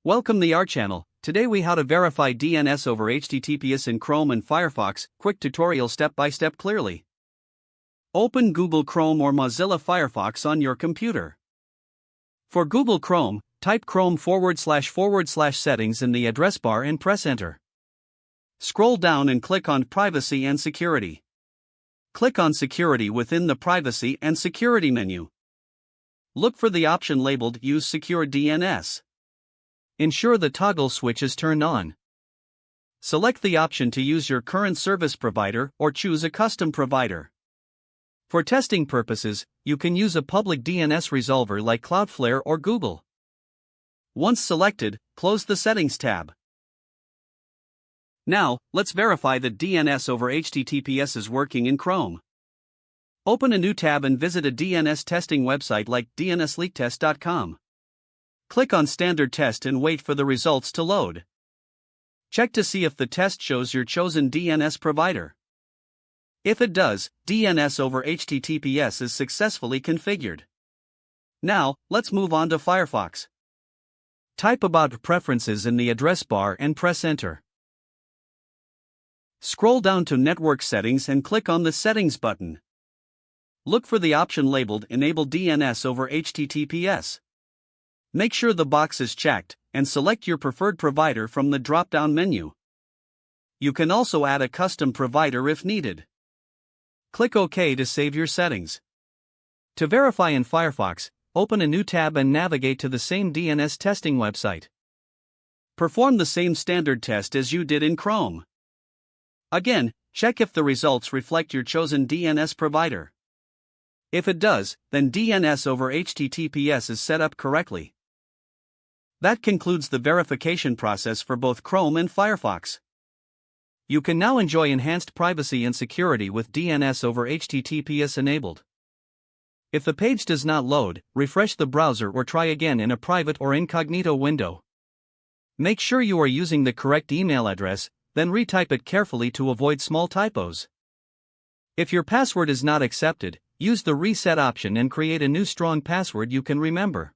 Welcome to our channel. Today we how to verify DNS over HTTPS in Chrome and Firefox. Quick tutorial step by step clearly. Open Google Chrome or Mozilla Firefox on your computer. For Google Chrome, type Chrome//settings in the address bar and press enter. Scroll down and click on Privacy and Security. Click on Security within the Privacy and Security menu. Look for the option labeled Use Secure DNS. Ensure the toggle switch is turned on. Select the option to use your current service provider or choose a custom provider. For testing purposes, you can use a public DNS resolver like Cloudflare or Google. Once selected, close the Settings tab. Now, let's verify that DNS over HTTPS is working in Chrome. Open a new tab and visit a DNS testing website like dnsleaktest.com. Click on Standard Test and wait for the results to load. Check to see if the test shows your chosen DNS provider. If it does, DNS over HTTPS is successfully configured. Now, let's move on to Firefox. Type About Preferences in the address bar and press Enter. Scroll down to Network Settings and click on the Settings button. Look for the option labeled Enable DNS over HTTPS. Make sure the box is checked, and select your preferred provider from the drop-down menu. You can also add a custom provider if needed. Click OK to save your settings. To verify in Firefox, open a new tab and navigate to the same DNS testing website. Perform the same standard test as you did in Chrome. Again, check if the results reflect your chosen DNS provider. If it does, then DNS over HTTPS is set up correctly. That concludes the verification process for both Chrome and Firefox. You can now enjoy enhanced privacy and security with DNS over HTTPS enabled. If the page does not load, refresh the browser or try again in a private or incognito window. Make sure you are using the correct email address, then retype it carefully to avoid small typos. If your password is not accepted, use the reset option and create a new strong password you can remember.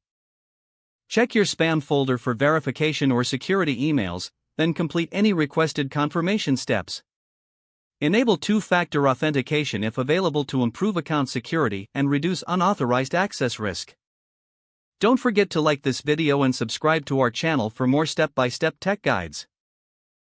Check your spam folder for verification or security emails, then complete any requested confirmation steps. Enable two-factor authentication if available to improve account security and reduce unauthorized access risk. Don't forget to like this video and subscribe to our channel for more step-by-step tech guides.